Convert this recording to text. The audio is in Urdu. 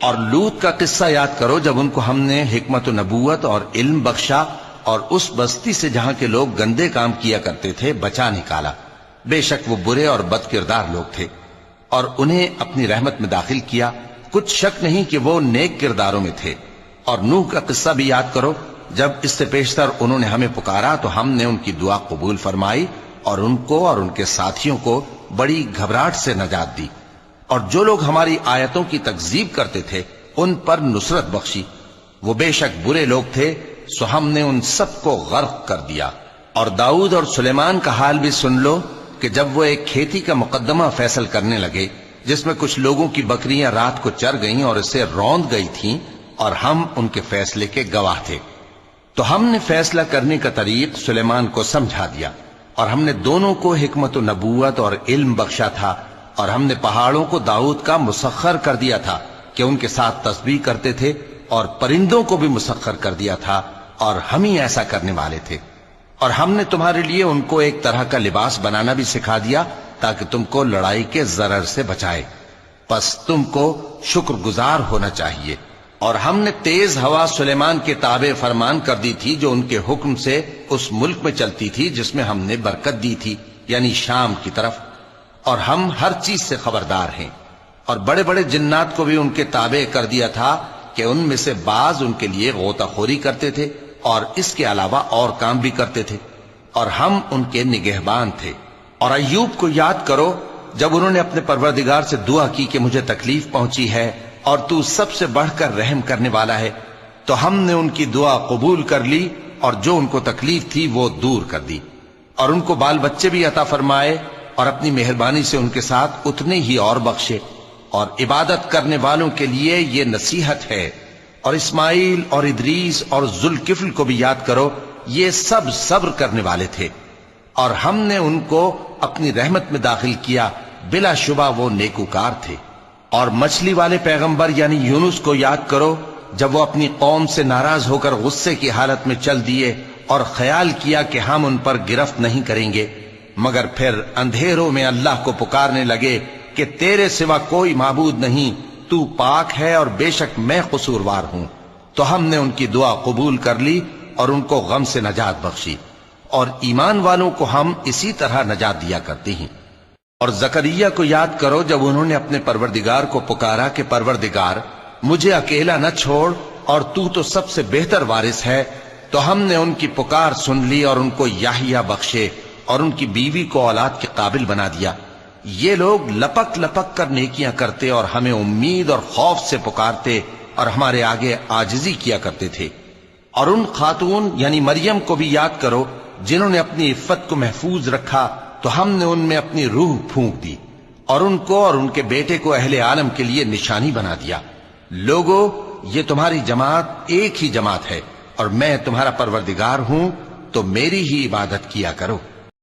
اور لوط کا قصہ یاد کرو جب ان کو ہم نے حکمت و نبوت اور علم بخشا اور اس بستی سے جہاں کے لوگ گندے کام کیا کرتے تھے بچا نکالا. بے شک وہ برے اور بد کردار لوگ تھے اور انہیں اپنی رحمت میں داخل کیا. کچھ شک نہیں کہ وہ نیک کرداروں میں تھے. اور نوح کا قصہ بھی یاد کرو جب اس سے پیشتر انہوں نے ہمیں پکارا تو ہم نے ان کی دعا قبول فرمائی اور ان کو اور ان کے ساتھیوں کو بڑی گھبراہٹ سے نجات دی. اور جو لوگ ہماری آیتوں کی تکذیب کرتے تھے ان پر نصرت بخشی. وہ بے شک برے لوگ تھے سو ہم نے ان سب کو غرق کر دیا. اور داؤد اور سلیمان کا حال بھی سن لو کہ جب وہ ایک کھیتی کا مقدمہ فیصل کرنے لگے جس میں کچھ لوگوں کی بکریاں رات کو چر گئیں اور اسے روند گئی تھیں اور ہم ان کے فیصلے کے گواہ تھے تو ہم نے فیصلہ کرنے کا طریق سلیمان کو سمجھا دیا. اور ہم نے دونوں کو حکمت و نبوت اور علم بخشا تھا. اور ہم نے پہاڑوں کو داؤد کا مسخر کر دیا تھا کہ ان کے ساتھ تسبیح کرتے تھے اور پرندوں کو بھی مسخر کر دیا تھا اور ہم ہی ایسا کرنے والے تھے. اور ہم نے تمہارے لیے ان کو ایک طرح کا لباس بنانا بھی سکھا دیا تاکہ تم کو لڑائی کے ضرر سے بچائے. پس تم کو شکر گزار ہونا چاہیے. اور ہم نے تیز ہوا سلیمان کے تابع فرمان کر دی تھی جو ان کے حکم سے اس ملک میں چلتی تھی جس میں ہم نے برکت دی تھی یعنی شام کی طرف. اور ہم ہر چیز سے خبردار ہیں. اور بڑے بڑے جنات کو بھی ان کے تابع کر دیا تھا کہ ان میں سے بعض ان کے لیے غوطہ خوری کرتے تھے اور اس کے علاوہ اور کام بھی کرتے تھے اور ہم ان کے نگہبان تھے. اور ایوب کو یاد کرو جب انہوں نے اپنے پروردگار سے دعا کی کہ مجھے تکلیف پہنچی ہے اور تو سب سے بڑھ کر رحم کرنے والا ہے تو ہم نے ان کی دعا قبول کر لی اور جو ان کو تکلیف تھی وہ دور کر دی. اور ان کو بال بچے بھی عطا فرمائے اور اپنی مہربانی سے ان کے ساتھ اتنے ہی اور بخشے. اور عبادت کرنے والوں کے لیے یہ نصیحت ہے. اور اسماعیل اور ادریس اور ذوالکفل کو بھی یاد کرو یہ سب صبر کرنے والے تھے اور ہم نے ان کو اپنی رحمت میں داخل کیا. بلا شبہ وہ نیکوکار تھے. اور مچھلی والے پیغمبر یعنی یونس کو یاد کرو جب وہ اپنی قوم سے ناراض ہو کر غصے کی حالت میں چل دیے اور خیال کیا کہ ہم ان پر گرفت نہیں کریں گے مگر پھر اندھیروں میں اللہ کو پکارنے لگے کہ تیرے سوا کوئی معبود نہیں, تو پاک ہے اور بے شک میں قصوروار ہوں. تو ہم نے ان کی دعا قبول کر لی اور ان کو غم سے نجات بخشی. اور ایمان والوں کو ہم اسی طرح نجات دیا کرتے ہیں. اور زکریا کو یاد کرو جب انہوں نے اپنے پروردگار کو پکارا کہ پروردگار مجھے اکیلا نہ چھوڑ اور تو سب سے بہتر وارث ہے, تو ہم نے ان کی پکار سن لی اور ان کو یحییٰ بخشے اور ان کی بیوی کو اولاد کے قابل بنا دیا. یہ لوگ لپک لپک کر نیکیاں کرتے اور ہمیں امید اور خوف سے پکارتے اور ہمارے آگے عاجزی کیا کرتے تھے. اور ان خاتون یعنی مریم کو بھی یاد کرو جنہوں نے اپنی عفت کو محفوظ رکھا تو ہم نے ان میں اپنی روح پھونک دی اور ان کو اور ان کے بیٹے کو اہل عالم کے لیے نشانی بنا دیا. لوگو یہ تمہاری جماعت ایک ہی جماعت ہے اور میں تمہارا پروردگار ہوں تو میری ہی عبادت کیا کرو.